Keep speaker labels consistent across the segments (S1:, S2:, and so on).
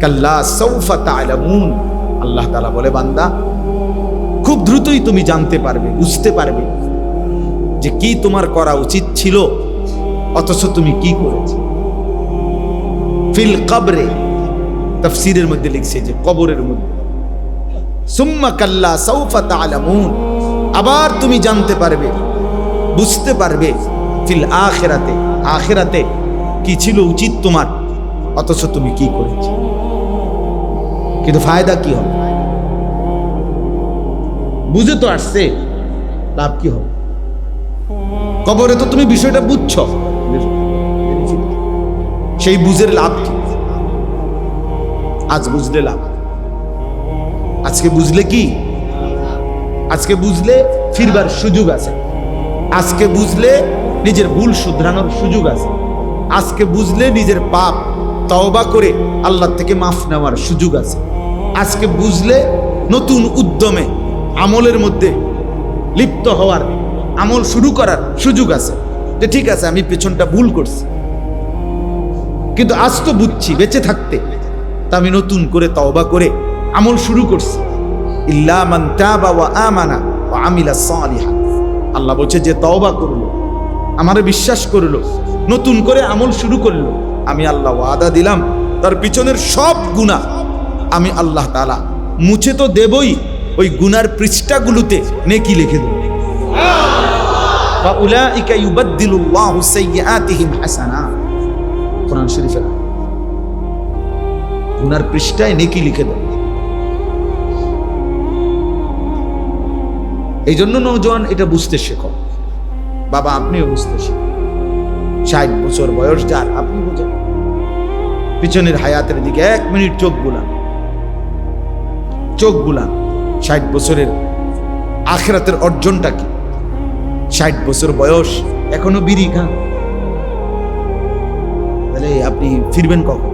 S1: কাল্লা সাউফা তা'লামুন, আল্লাহ তাআলা বলে বান্দা খুব দ্রুতই তুমি জানতে পারবে, বুঝতে পারবে যে কি তোমার করা উচিত ছিল অথচ তুমি কি করেছো। ফিল কবরে, তাফসীরের মধ্যে লিখছে যে কবরের মধ্যে। সুম্মা কাল্লা সাউফা তা'লামুন, আবার তুমি জানতে পারবে, বুঝতে পারবে ফিল আখিরাতে, আখিরাতে কি ছিল উচিত তোমার অথচ তুমি কি করেছো। কিন্তু ফায়দা কি হবে? বুঝে তো আসছে, লাভ কি হবে? কবরে তো তুমি বিষয়টা বুঝছো, সেই বুঝের লাভ কি? আজ বুঝলে লাভ, আজকে বুঝলে কি, আজকে বুঝলে ফিরবার সুযোগ আছে, আজকে বুঝলে নিজের ভুল শুধরানোর সুযোগ আছে, আজকে বুঝলে নিজের পাপ তওবা করে আল্লাহ থেকে মাফ নেওয়ার সুযোগ আছে, আজকে বুঝলে নতুন উদ্যমে আমলের মধ্যে লিপ্ত হওয়ার, আমল শুরু করার সুযোগ আছে যে ঠিক আছে আমি পেছনটা ভুল করছি, কিন্তু আজ তো বুঝছি বেঁচে থাকতে, তা আমি নতুন করে তওবা করে আমল শুরু করছি। ইল্লা মান তাবা ওয়া আমানা ওয়া আমিলা সালিহান, আল্লাহ বলছে যে তওবা করলো, আমারে বিশ্বাস করলো, নতুন করে আমল শুরু করলো, আমি আল্লাহ ওয়াদা দিলাম তার পিছনের সব গুনাহ আমি আল্লাহ তাআলা মুছে তো দেবই, ওই গুনার পৃষ্ঠাগুলোতে নেকি লিখে দেব। ফাউলাইকা ইউবাদদিলুল্লাহু সাইয়্যাতিহিম হাসানাত, কোরআন শরীফের গুনার পৃষ্ঠায় নেকি লিখে দেব। এই জন্য নওজোয়ান এটা বুঝতে শেখো, বাবা আপনিও বুঝতে শেখো। 60 বছর বয়স যার, আপনি বুঝেন পিছনের হায়াতের দিকে 1 মিনিট চোখ বুলান, চোখ বুলান। 60 বছরের আখিরাতের অর্জনটা কি? 60 বছর বয়স এখনো বিড়ি খান, তাহলে আপনি ফিরবেন কখন?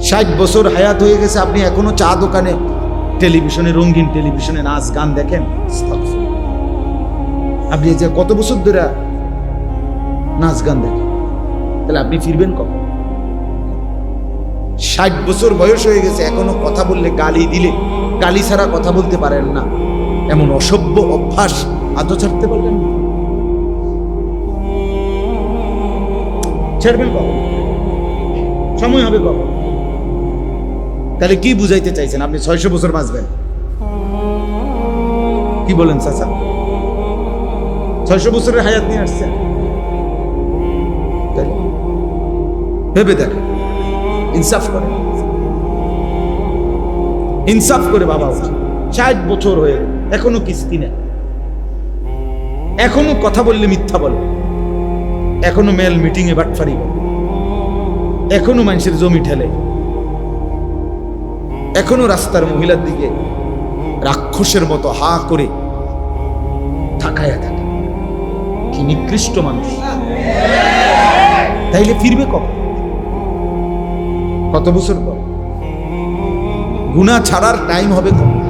S1: 60 বছর হায়াত হয়ে গেছে, আপনি এখনো চা দোকানে, টেলিভিশনে, রঙিন টেলিভিশনে নাচ গান দেখেন। আপনি যে কত বছর ধরে নাচ গান দেখেন, তাহলে আপনি ফিরবেন কখন? 60 বছর বয়স হয়ে গেছে, এখনো কথা বললে, গালি দিলে গালি ছাড়া কথা বলতে পারেন না, এমন অসভ্য অভ্যাস আদৌ ছাড়তে পারলেন না। ছাড়বেন কখন? সময় হবে কখন? তাহলে কি বুঝাইতে চাইছেন? আপনি 600 বছর বাঁচবেন? কি বলেন চাচা? 600 বছরের হায়াত নিয়ে আসছেন? ভেবে দেখেন, ইনসাফ করে, ইনসাফ করে বাবা। 60 বছর হয়ে এখনো কিস্তি নেয়, এখনো কথা বললে মিথ্যা বলে, এখনো মেল মিটিং এ বাটফারি করে, এখনো মানুষের জমি ঠেলে, এখনো রাস্তার মহিলার দিকে রাক্ষসের মতো হা করে তাকায়া থাকে। কি নিকৃষ্ট মানুষ! তাইলে ফিরবে কখন? কত বছর পর? গুনাহ ছাড়ার টাইম হবে কখন?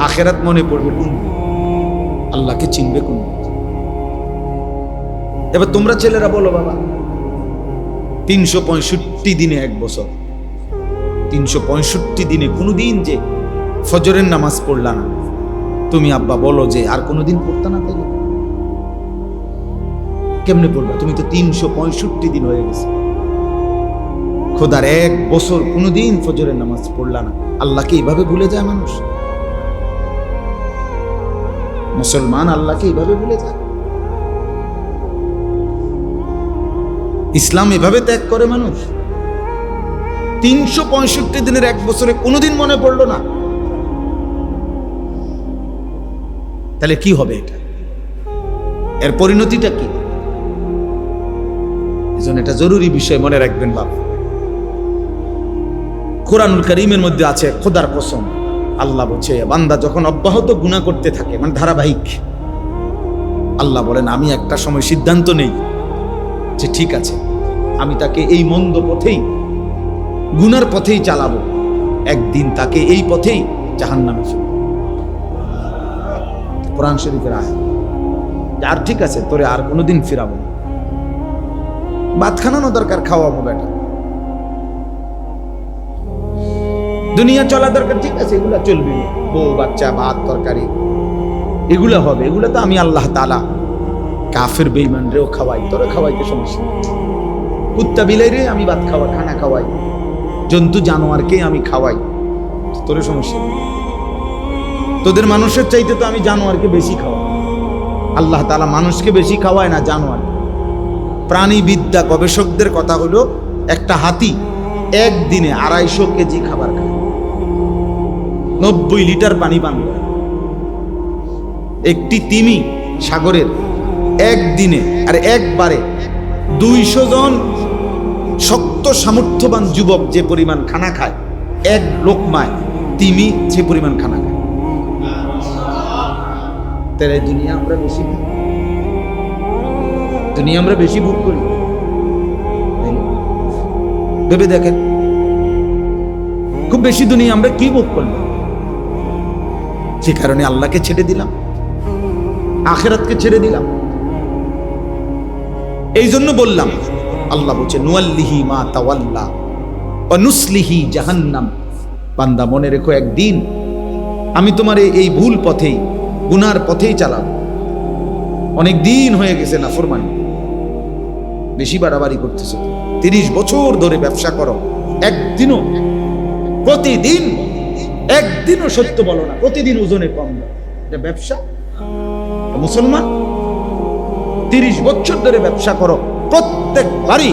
S1: আখিরাত মনে পড়বে কোন? আল্লাহকে চিনবে কোন? এবার তোমরা ছেলেরা বলো বাবা, 365 দিনে 1 বছর, 365 দিনে কোনোদিন যে ফজরের নামাজ পড়লা না, তুমি আব্বা বলো যে আর কোনোদিন পড়তা না, তাই কেমনে পড়বা? তুমি তো 365 দিন হয়ে গেছে, খোদার 1 বছর কোনোদিন ফজরের নামাজ পড়লা না। আল্লাহকে এইভাবে ভুলে যায় মানুষ? মুসলমান আল্লাহকে এইভাবে ভুলে যায়? ইসলাম এভাবে ত্যাগ করে মানুষ? 365 দিনের 1 বছরে কোনোদিন মনে পড়লো না, তাহলে কি হবে? এটা এর পরিণতিটা কি? এজন্য এটা জরুরি বিষয়, মনে রাখবেন বাপ। কোরআনুল কারীমের মধ্যে আছে, খোদার কসম, আল্লাহ বলছে বান্দা যখন অব্যাহত গুনাহ করতে থাকে, মানে ধারাবাহিক, আল্লাহ বলেন আমি একটা সময় সিদ্ধান্ত নেই যে ঠিক আছে আমি তাকে এই মন্দ পথেই, গুনার পথেই চালাবো, একদিন তাকে এই পথেই জাহান্নামে ফেলবো। কোরআন শরীফের আয়াত। আর ঠিক আছে তোরে আর কোনোদিন ফিরাবো না, ভাত খানানো দরকার খাওয়াবো বেটা, দুনিয়া চলা দরকার, ঠিক আছে, এগুলা চলবে, বউ বাচ্চা ভাত তরকারি এগুলা হবে, এগুলা তো আমি আল্লাহ তাআলা কাফের বেঈমান রেও খাওয়াই, তোরে খাওয়াইতে সমস্যা। কুত্তা বিলাইরে আমি ভাত খানা খাওয়াই, জন্তু জানোয়ারকে আমি খাওয়াই, তোরে সমস্যা। তোদের মানুষের চাইতে তো আমি জানোয়ারকে বেশি খাওয়াই। আল্লাহ তাআলা মানুষকে বেশি খাওয়ায় না জানোয়ার। প্রাণীবিদ্যা গবেষকদের কথা হলো, একটা হাতি একদিনে 250 কেজি খাবার খায়, 90 লিটার পানি পান করে। একটি তিমি সাগরের একদিনে আর একবারে 200 জন শক্ত সামর্থ্যবান যুবক যে পরিমাণ খানা খায়, এক লোকমায় তিমি যে পরিমাণ খানা খায়। তাই দুনিয়া আমরা বেশি ভোগ করি। ভেবে দেখেন, খুব বেশি দুনিয়া আমরা কি ভোগ করলাম? সে কারণে আল্লাহকে ছেড়ে দিলাম, আখিরাতকে ছেড়ে দিলাম। এই জন্য বললাম, আল্লাহ বলছে নুয়াল্লিহি মা তাওয়াল্লা ওয়া নুসলিহি জাহান্নাম। বান্দা মনে রেখো, একদিন আমি তোমার এই ভুল পথেই, গুনার পথেই চালাবো। অনেক দিন হয়ে গেছে নাফরমানি, বেশি বাড়াবাড়ি করতেছো। 30 বছর ধরে ব্যবসা করো, একদিনও প্রতিদিন একদিনও সত্য বলো না, প্রতিদিন ওজনে কম দাও, এটা ব্যবসা? মুসলমান 30 বছর ধরে ব্যবসা করো, প্রত্যেকবারই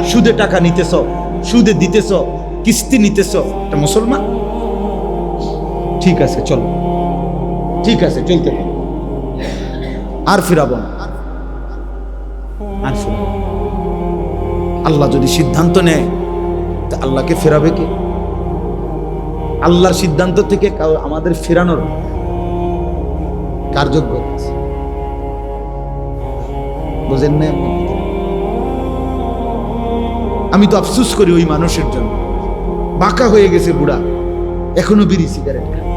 S1: সুদে টাকা নিতেছ, সুদে দিতেছ, কিস্তি নিতেছ, এটা মুসলমান? ঠিক আছে, চলো, ঠিক আছে, চলতে থাকো, আর ফিরাবো না, আর ফিরাবো। আল্লাহ যদি সিদ্ধান্ত নেয়, তা আল্লাহকে ফেরাবে কে? আল্লাহর সিদ্ধান্ত থেকে আমাদের ফেরানোর কার যোগ্যতা আছে? বুঝেন না? আমি তো আফসোস করি ওই মানুষের জন্য, বাঁকা হয়ে গেছে বুড়া, এখনো বিড়ি সিগারেট খায়।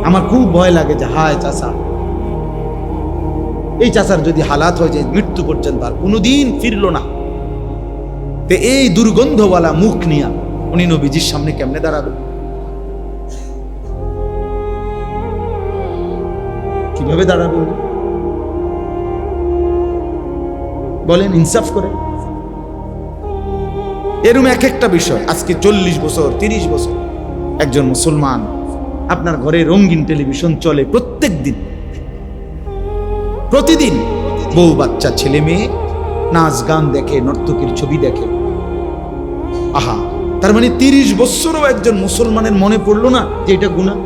S1: আমার খুব ভয় লাগে যে হায় চাচা, এই চাচার যদি হালাত হয় যে মৃত্যু পর্যন্ত আর কোনোদিন ফিরলো না, তো এই দুর্গন্ধওয়ালা মুখ নিয়ে উনি নবীজির সামনে কেমনে দাঁড়াবে? কিভাবে দাঁড়াবে বলেন, ইনসাফ করে? এরকম এক একটা বিষয়। আজকে 40 বছর 30 বছর একজন মুসলমান, আপনার ঘরে রঙিন টেলিভিশন চলে প্রত্যেক দিন, প্রতিদিন বউ বাচ্চা ছেলে মেয়ে নাচ গান দেখে, নর্তকীর ছবি দেখে। আহা, তার মানে 30 বছরও একজন মুসলমানের মনে পড়লো না যে এটা গুনাহ?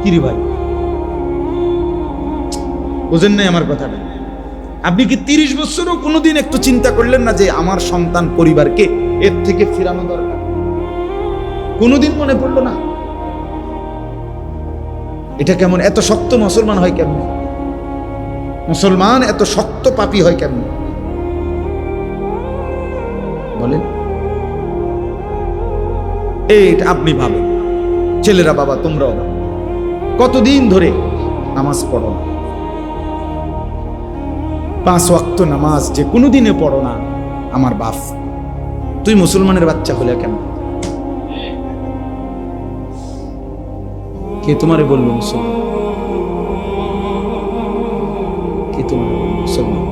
S1: কি রে ভাই, বুঝেন নাই আমার কথাটা? আপনি কি 30 বছরও কোনোদিন একটু চিন্তা করলেন না যে আমার সন্তান পরিবারকে এর থেকে ফিরানো দরকার? কোনোদিন মনে পড়লো না? এটা কেমন? এত শক্ত মুসলমান হয় কেমন? মুসলমান এত শক্ত পাপী হয় কেমন বলেন? এইটা আপনি ভাবেন, ছেলেরা, বাবা তোমরাও ভাবো, কতদিন ধরে নামাজ পড়ো না, 5 ওয়াক্ত নামাজ যে কোনোদিনে পড়ো না। আমার বাপ, তুই মুসলমানের বাচ্চা হলে কেন? কে তোমারে বললো মুসলমান? কে তোমারে বললো মুসলমান?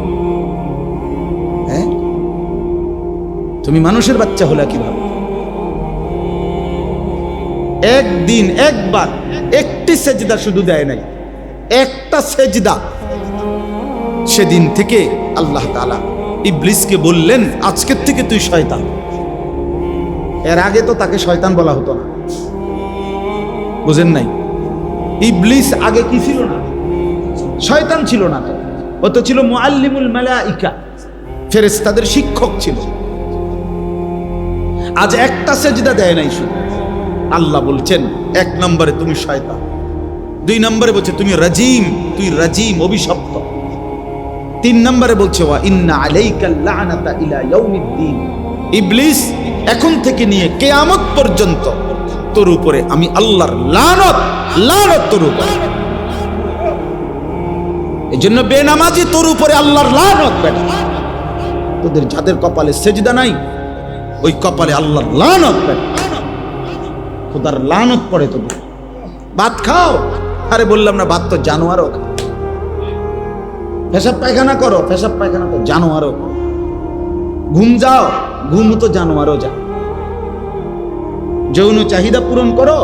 S1: হ্যাঁ, তুমি মানুষের বাচ্চা হলে কিভাবে? একদিন একবার একটি সেজদা শুধু দেয় নাই, একটা সেজদা। সেদিন থেকে আল্লাহ তাআলা ইবলিসকে বললেন, আজকের থেকে তুই শয়তান। এর আগে তো তাকে শয়তান বলা হতো না, বুঝেন নাই? ইবলিস আগে কি ছিল না? শয়তান ছিল না, ও তো ছিল মুআল্লিমুল মালাইকা, ফেরেশতাদের শিক্ষক ছিল। আজ একটা সেজদা দেয় নাই শুধু। আল্লাহ বলছেন, 1 নম্বরে তুমি শয়তান, 2 নম্বরে বলছে তুমি রাজিম, তুই রাজিম, অভিশপ্ত। 3 নম্বরে বলছে ওয়া ইন্না আলাইকাল লা'নাতা ইলা ইয়াউমিদ্দিন, ইবলিস এখন থেকে নিয়ে কিয়ামত পর্যন্ত তোর উপরে আমি আল্লাহর লানত, লানত তোর উপরে। এজন্য বেনামাজি তোর উপরে আল্লাহর লানত। বেটা, তোদের যাদের কপালে সেজদা নাই, ওই কপালে আল্লাহর লানত। বেটা, খোদার লানত পড়ে তবু ভাত খাও। আরে বললাম না, ভাত তো জানোয়ারও খাও। পেশাব পায়খানা করো, পেশাব পায়খানা তো জানোয়ারও করো। ঘুম যাও, ঘুম তো জানোয়ারও যা। যৌন চাহিদা পূরণ করো,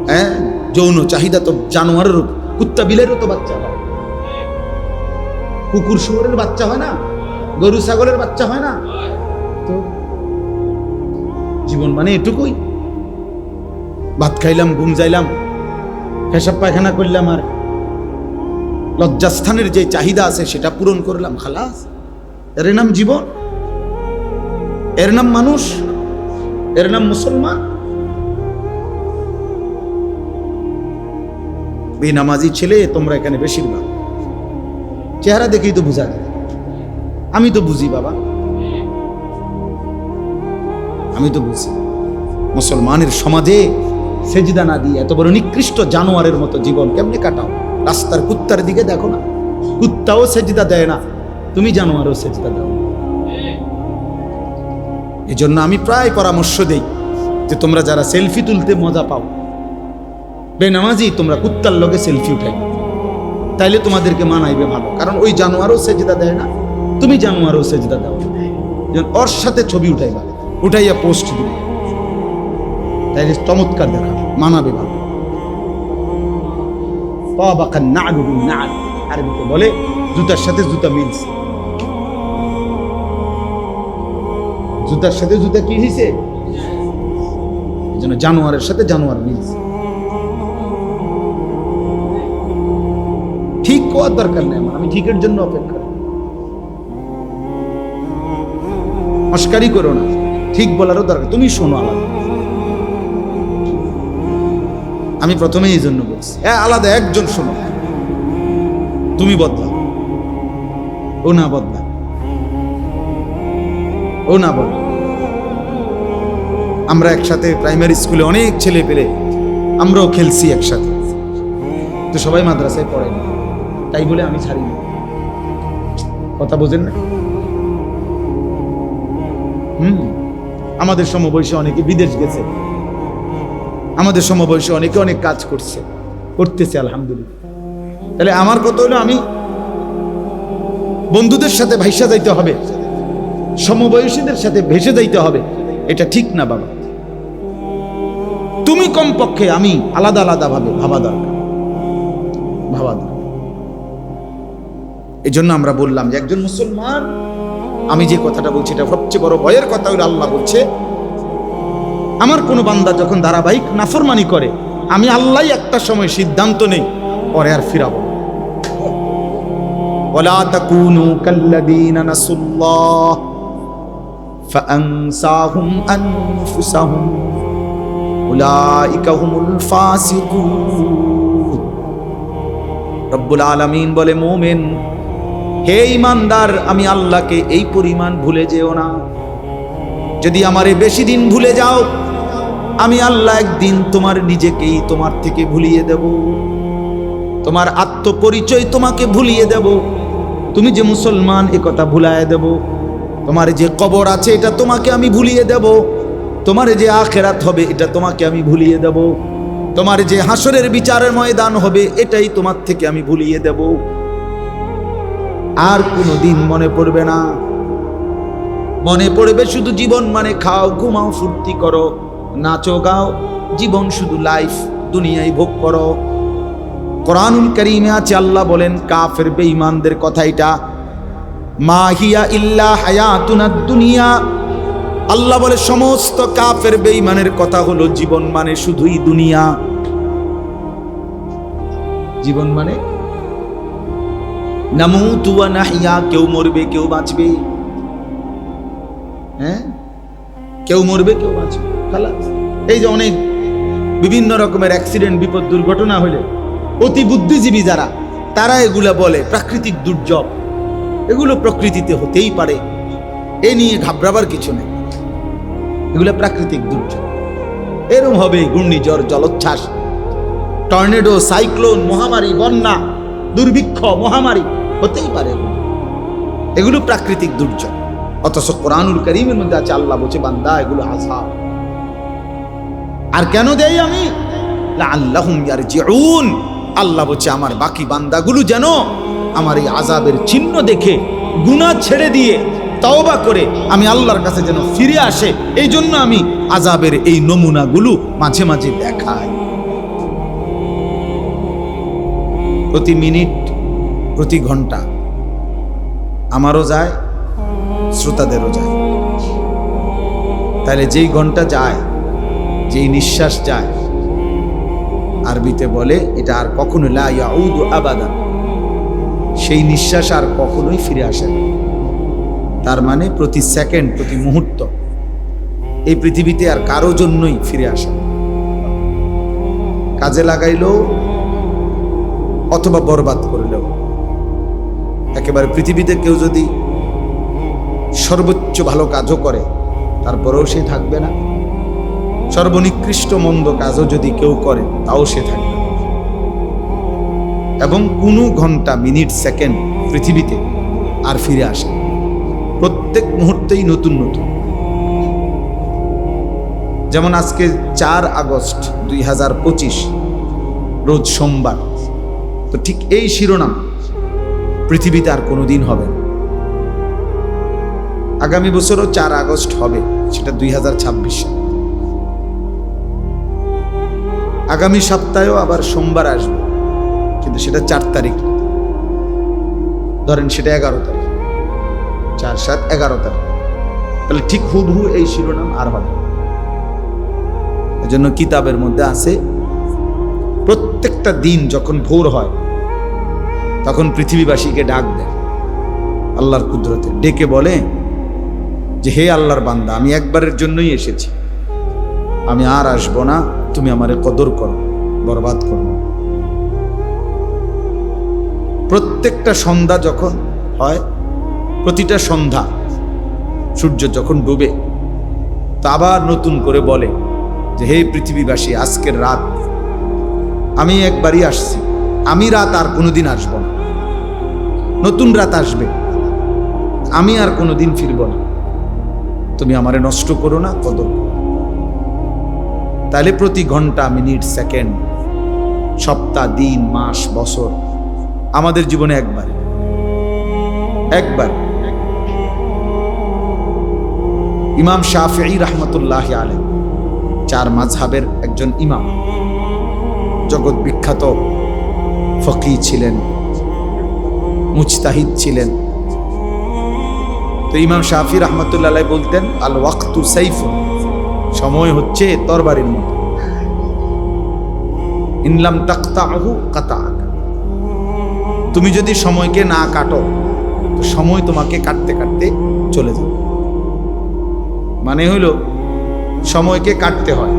S1: হ্যাঁ যৌন চাহিদা তো জানোয়ারের, কুত্তা বিলেরও তো বাচ্চা হয়, কুকুর শুয়োরের বাচ্চা হয় না, গরু ছাগলের বাচ্চা হয় না। তো জীবন মানে এটুকুই, ভাত খাইলাম, ঘুম যাইলাম, পেশাব পায়খানা করলাম, আর লজ্জাস্থানের যে চাহিদা আছে সেটা পূরণ করলাম, খালাস। এর নাম জীবন, এর নাম মানুষ, এর নাম মুসলমান। বেনামাজি ছেলে তোমরা এখানে বেশিরভাগ, চেহারা দেখেই তো বোঝা যায়। আমি তো বুঝি বাবা, আমি তো বুঝি। মুসলমানের সমাজে সেজদা না দিয়ে এত বড় নিকৃষ্ট জানোয়ারের মতো জীবন কেমনে কাটাও? রাস্তার কুত্তার দিকে দেখো না, কুত্তাও সেজদা দেয় না, তুমি জানোয়ারও সেজদা দাও। এই জন্য আমি প্রায় পরামর্শ দেই যে তোমরা যারা সেলফি তুলতে মজা পাও, বেনামাজি তোমরা কুত্তার লগে সেলফি উঠাই, তাইলে তোমাদেরকে মানাইবে ভালো। কারণ ওই জানোয়ারও সেজদা দেয় না, তুমি জানোয়ারও সেজদা দাও। ওর সাথে ছবি উঠাইবা, উঠাইয়া পোস্ট দিবে, তাইলে চমৎকার দেখা, মানাবে ভালো। আরবিতে বলে জুতার সাথে জুতা মিলছে, জুতার সাথে জুতা কি হয়েছে, এই জন্য জানোয়ারের সাথে জানোয়ার মিলছে। ঠিক হওয়ার দরকার নেই আমার, আমি ঠিকের জন্য অপেক্ষা। মস্কারি করো না, ঠিক বলারও দরকার, তুমি শোনো আলাদা। আমি প্রথমে এই জন্য বলছি আলাদা, একজন শোনো, তুমি বদলাও, ও না বদলা, ও না বদলা। আমরা একসাথে প্রাইমারি স্কুলে অনেক ছেলে পেলে আমরাও খেলছি একসাথে, তো সবাই মাদ্রাসায় পড়ে না, তাই বলে আমি ছাড়ি না। কথা বোঝেন না? আমাদের সমবয়সী অনেকে বিদেশ গেছে, আমাদের সমবয়সী অনেকে অনেক কাজ করছে, করতেছে আলহামদুলিল্লাহ। তাহলে আমার কথা হলো, আমি বন্ধুদের সাথে ভাইসা যাইতে হবে, সমবয়সীদের সাথে ভেসে যাইতে হবে, এটা ঠিক না বাবা। তুমি কমপক্ষে, আমি আলাদা আলাদা ভাবে ভাবা দরকার, ভাবা দরকার। এই জন্য আমরা বললাম যে একজন মুসলমান, আমি যে কথাটা বলছি এটা সবচেয়ে বড় ভয়ের কথা হলো, আল্লাহ বলছে আমার কোন বান্দা যখন ধারাবাহিক নাফরমানি করে, আমি আল্লাহ একটা সময় সিদ্ধান্ত নেই, পরে আর ফিরাবো। ওয়ালা তাকুনু কাল্লাযীনা নাসুল্লাহ ফাআনসাহুম আনফুসাহুম উলাইকা হুমুল ফাসিকুন। রব্বুল আলামিন বলে, মুমিন হে ঈমানদার, আমি আল্লাহকে এই পরিমাণ ভুলে যেও না। যদি আমারে বেশি দিন ভুলে যাও, আমি আল্লাহ একদিন তোমার নিজেকেই তোমার থেকে ভুলিয়ে দেব, তোমার আত্মপরিচয় তোমাকে ভুলিয়ে দেব, তুমি যে মুসলমান এ কথা ভুলায় দেব, তোমার যে কবর আছে এটা তোমাকে আমি ভুলিয়ে দেব, তোমার যে আখিরাত হবে এটা তোমাকে আমি ভুলিয়ে দেব, তোমার যে হাসরের বিচারের ময়দান হবে এটাই তোমার থেকে আমি ভুলিয়ে দেব। আর কোনোদিন মনে পড়বে না, মনে পড়বে শুধু জীবন মানে খাও, ঘুমাও, ফুর্তি করো, নাচো, গাও, জীবন শুধু লাইফ, দুনিয়ায় ভোগ করো। কোরআনুল কারীমে আছে, আল্লাহ বলেন কাফের বেঈমানদের কথা, এটা মা হিয়া ইল্লা হায়াতুনাদ দুনিয়া। আল্লাহ বলে সমস্ত কাফের বেঈমানের কথা হলো জীবন মানে শুধুই দুনিয়া। জীবন মানে নামুতু ওয়া নাহইয়া, কেউ মরবে কেউ বাঁচবে, হ্যাঁ কেউ মরবে কেউ বাঁচবে, খালাস। এই যে অনেক বিভিন্ন রকমের অ্যাক্সিডেন্ট, বিপদ, দুর্ঘটনা হলে অতি বুদ্ধিজীবী যারা, তারা এগুলা বলে প্রাকৃতিক দুর্যোগ, এগুলো প্রকৃতিতে হতেই পারে, এ নিয়ে ঘাবড়াবার কিছু নেই, এগুলো প্রাকৃতিক দুর্যোগ। এরকম হবে ঘূর্ণিঝড়, জলোচ্ছ্বাস, টর্নেডো, সাইক্লোন, মহামারী, বন্যা, দুর্ভিক্ষ, মহামারী হতেই পারে, এগুলো প্রাকৃতিক দুর্যোগ। অথচ কোরআনুল কারীমের মধ্যে আছে, আল্লাহ বলছে বান্দা এগুলো আযাব, আর কেন দেই আমি? লাআল্লাহুম ইয়ারজিউন, আল্লাহ বলছে আমার বাকি বান্দাগুলো যেন আমার এই আযাবের চিহ্ন দেখে গুনাহ ছেড়ে দিয়ে তওবা করে আমি আল্লাহর কাছে যেন ফিরে আসে, এই জন্য আমি আযাবের এই নমুনাগুলো মাঝে মাঝে দেখাই। প্রতি মিনিট, প্রতি ঘন্টা আমারও যায়, শ্রোতাদেরও যায়। তাহলে যেই ঘন্টা যায়, যেই নিঃশ্বাস যায়, আরবিতে বলে এটা আর কখনো লা ইয়াউদু আবাদান, সেই নিঃশ্বাস আর কখনোই ফিরে আসে না। তার মানে প্রতি সেকেন্ড, প্রতি মুহূর্ত এই পৃথিবীতে আর কারো জন্যই ফিরে আসে না। কাজে লাগাইলেও অথবা বরবাদ করলেও, একেবারে পৃথিবীতে কেউ যদি সর্বোচ্চ ভালো কাজও করে তারপরেও সে থাকবে না, সর্বনিকৃষ্ট মন্দ কাজও যদি কেউ করে তাও সে থাকবে না। এবং কোনো ঘন্টা, মিনিট, সেকেন্ড পৃথিবীতে আর ফিরে আসে, প্রত্যেক মুহূর্তেই নতুন নতুন। যেমন আজকে 4 আগস্ট 2025, রোজ সোমবার। তো ঠিক এই শিরোনাম পৃথিবীতে আর কোনোদিন হবে না। আগামী বছরও 4 আগস্ট হবে, সেটা 2026 সাল। আগামী সপ্তাহেও আবার সোমবার আসবে, কিন্তু সেটা 4 তারিখ, ধরেন সেটা 11 তারিখ, 4, 7, 11 তারিখ। তাহলে ঠিক হুবহু এই শিরোনাম আর হবে। এজন্য কিতাবের মধ্যে আছে প্রত্যেকটা দিন যখন ভোর হয় তখন পৃথিবীবাসীকে ডাক দেয় আল্লাহর কুদরতে, ডেকে বলে যে হে আল্লাহর বান্দা, আমি একবারের জন্যই এসেছি, আমি আর আসবো না, তুমি আমারে কদর করো, বরবাদ করো। প্রত্যেকটা সন্ধ্যা যখন হয়, প্রতিটা সন্ধ্যা সূর্য যখন ডুবে, তা আবার নতুন করে বলে যে হে পৃথিবীবাসী, আজকের রাত আমি একবারই আসছি, আমি রাত আর কোনোদিন আসবো না, নতুন রাত আসবে, আমি আর কোনোদিন ফিরব না, তুমি আমারে নষ্ট করো না, কদর করো। তাহলে প্রতি ঘন্টা, মিনিট, সেকেন্ড, সপ্তাহ, দিন, মাস, বছর আমাদের জীবনে একবার। ইমাম শাফিঈ রাহমাতুল্লাহ আলাইহি 4 মাযহাবের একজন ইমাম, জগৎ বিখ্যাত ফকিহ ছিলেন, মুজতাহিদ ছিলেন। তো ইমাম শাফিঈ রাহমাতুল্লাহ আলাইহি বলতেন, আল ওয়াক্তু সাইফুন, সময় হচ্ছে তরবারির মতো, ইন লাম তাকতাহু কাতাক, তুমি যদি সময়কে না কাটো তো সময় তোমাকে কাটতে কাটতে চলে যাবে। মানে হলো সময়কে কাটতে হয়,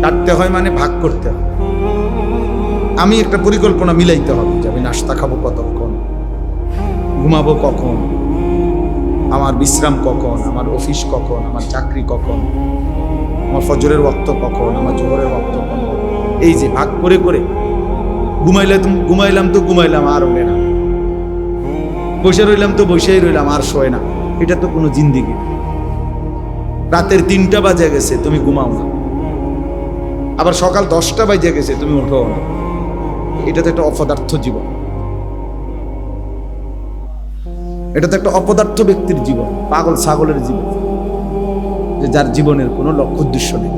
S1: কাটতে হয় মানে ভাগ করতে হয়। আমি একটা পরিকল্পনা মিলাইতে হবে যে আমি নাস্তা খাবো কতক্ষণ, ঘুমাবো কখন, আমার বিশ্রাম কখন, আমার অফিস কখন, আমার চাকরি কখন, আমার ফজরের ওয়াক্ত কখন, আমার জোহরের ওয়াক্ত কখন। এই যে ভাগ করে করে ঘুমাইলাম তো ঘুমাইলাম, আর ওঠে না, বসে রইলাম তো বসেই রইলাম, আর শোয় না। এটা তো কোনো জিন্দিগি। রাতের 3টা বাজে গেছে, তুমি ঘুমাও না, আবার সকাল 10টা বাজে গেছে, তুমি ওঠো না। এটা তো একটা অপদার্থ জীবন, এটা তো একটা অপদার্থ ব্যক্তির জীবন, পাগল ছাগলের জীবন, যে যার জীবনের কোনো লক্ষ্য উদ্দেশ্য নেই,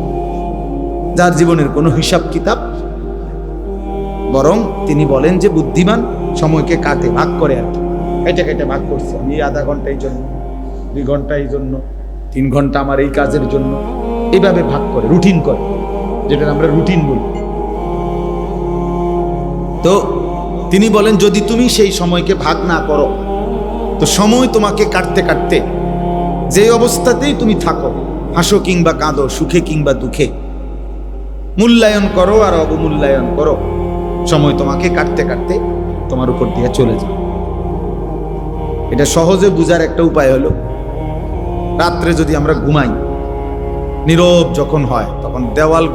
S1: যার জীবনের কোনো হিসাব কিতাব। বরং তিনি বলেন যে বুদ্ধিমান সময়কে কাটে, ভাগ করে, আর কেটে কেটে ভাগ করছে। আমি আধা ঘন্টা এই জন্য, 2 ঘন্টা এই জন্য, 3 ঘন্টা আমার এই কাজের জন্য, এইভাবে ভাগ করে, রুটিন করে, যেটা আমরা রুটিন বলি। তো তিনি বলেন যদি তুমি সেই সময়কে ভাগ না করো তো সময় তোমাকে কাটতে কাটতে যে অবস্থাতেই তুমি থাকো, হাসো কিংবা কাঁদো, সুখে কিংবা দুঃখে, মূল্যায়ন করো আর অবমূল্যায়ন করো, সময় তোমাকে কাটতে কাটতে তোমার উপর দিয়ে চলে যায়। এটা সহজে বুঝার একটা উপায় হলো, রাত্রে যদি আমরা ঘুমাই, নীরব যখন হয় তখন দেওয়াল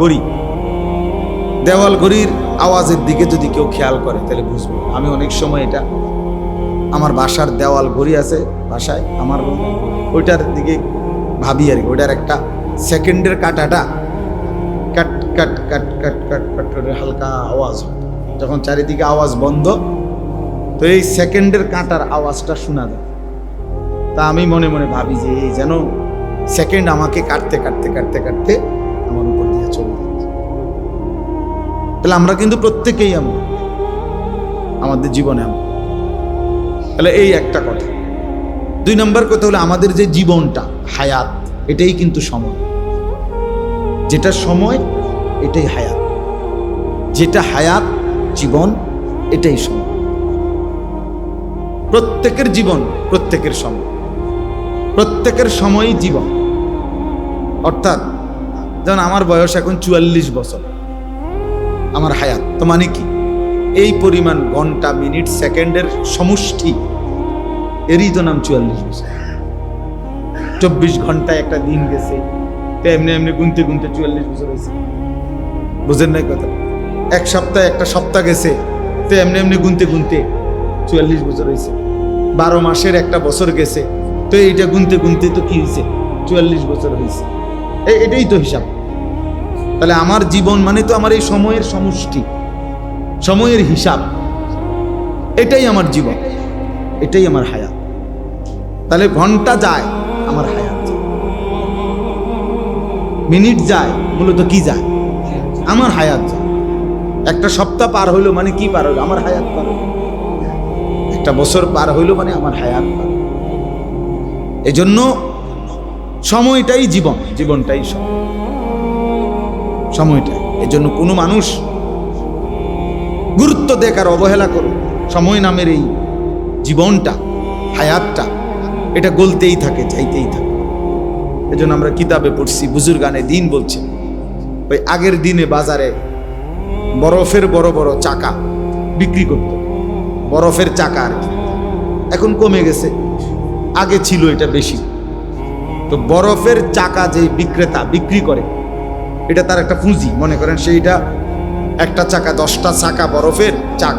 S1: ঘড়ির আওয়াজের দিকে যদি কেউ খেয়াল করে তাহলে বুঝবে। আমি অনেক সময় এটা, আমার বাসার দেওয়াল ঘড়ি আছে বাসায়, আমার ওইটার দিকে ভাবি আর কি, ওইটার একটা সেকেন্ডের কাটাটা কাট কাট কাট কাট কাট কাট করে হালকা আওয়াজ হয়। যখন চারিদিকে আওয়াজ বন্ধ, তো এই সেকেন্ডের কাঁটার আওয়াজটা শোনা যায়। তা আমি মনে মনে ভাবি যে এই যেন সেকেন্ড আমাকে কাটতে কাটতে কাটতে কাটতে আমার উপর দিয়ে চলে যাচ্ছে। তাহলে আমরা কিন্তু প্রত্যেকেই আমরা আমাদের জীবনে আমরা, তাহলে এই একটা কথা। 2 নম্বর কথা হলো আমাদের যে জীবনটা হায়াত, এটাই কিন্তু সময়। যেটা সময় এটাই হায়াত, যেটা হায়াত জীবন এটাই সময়। প্রত্যেকের জীবন প্রত্যেকের সময়, প্রত্যেকের সময়ই জীবন। অর্থাৎ যেমন আমার বয়স এখন 44 বছর, আমার হায়াত তো মানে কি এই পরিমাণ ঘন্টা মিনিট সেকেন্ডের সমষ্টি, এরই তো নাম 44 বছর। 24 ঘন্টায় একটা দিন গেছে, তো এমনি এমনি গুনতে গুনতে 44 বছর হয়েছে। বুঝেন নাই কথা? এক সপ্তাহে একটা সপ্তাহ গেছে, তো এমনি এমনি গুনতে গুনতে 44 বছর হয়েছে। 12 মাসের একটা বছর গেছে, তো এইটা গুনতে গুনতে তো কি হয়েছে? 44 বছর হয়েছে। এটাই তো হিসাব। তাহলে আমার জীবন মানে তো আমার এই সময়ের সমষ্টি, সময়ের হিসাব। এটাই আমার জীবন, এটাই আমার হায়াত। তাহলে ঘন্টা যায়, আমার হায়াত যায়। মিনিট যায়, মূলত কি যায়? আমার হায়াত যায়। একটা সপ্তাহ পার হইলো মানে কি পার হইলো? আমার হায়াত পার হইলো। একটা বছর পার হইলো মানে আমার হায়াত পার হইলো। এজন্য সময়টাই জীবন, জীবনটাই সময়টাই। এজন্য কোনো মানুষ গুরুত্ব দেখ আর অবহেলা করো, সময় নামের এই জীবনটা, হায়াতটা, এটা গলতেই থাকে, যাইতেই থাকে। এজন্য আমরা কিতাবে পড়ছি, বুজুর্গানে দিন বলছে, ওই আগের দিনে বাজারে বরফের বড় বড় চাকা বিক্রি করত, বরফের চাকা আর কি। এখন কমে গেছে, আগে ছিল এটা বেশি। তো বরফের চাকা যে বিক্রেতা বিক্রি করে, এটা তার একটা পুঁজি। মনে করেন সেইটা একটা চাকা, 10টা চাকা বরফের চাক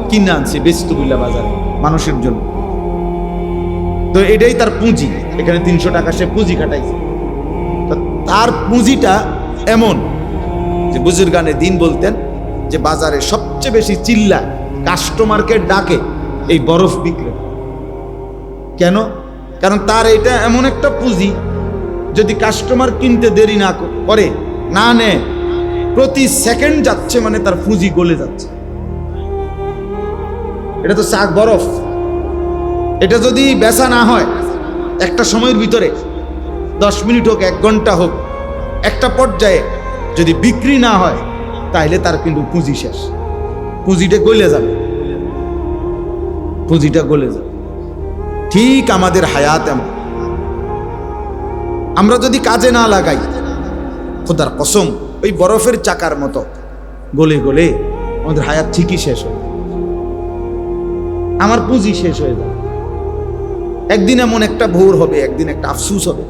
S1: কিনে আনছে বেচতুবিল্লা বাজারে মানুষের জন্য। তো এটাই তার পুঁজি, এখানে 300 টাকা সে পুঁজি খাটাইছে। তো তার পুঁজিটা এমন যে বুজুর্গানে দিন বলতেন যে বাজারে সবচেয়ে বেশি চিল্লায়, কাস্টমারকে ডাকে এই বরফ বিক্রেতা। কেন? কারণ তার এটা এমন একটা পুঁজি, যদি কাস্টমার কিনতে দেরি না করে, না নেয়, প্রতি সেকেন্ড যাচ্ছে মানে তার পুঁজি গলে যাচ্ছে। এটা তো চাক বরফ, এটা যদি বেচা না হয় একটা সময়ের ভিতরে, 10 মিনিট হোক 1 ঘন্টা হোক, একটা পর্যায়ে যদি বিক্রি না হয়, তাহলে তার কিন্তু পুঁজি শেষ, পুঁজিটা গলে যাবে, পুঁজিটা গলে যাবে। ঠিক আমাদের হায়াত এমন, আমরা যদি কাজে না লাগাই, খোদার কসম ওই বরফের চাকার মতো গলে গলে আমাদের হায়াত ঠিকই শেষ হবে, আমার পুঁজি শেষ হয়ে যাবে। একদিন এমন একটা ভোর হবে, একদিন একটা আফসোস হবে।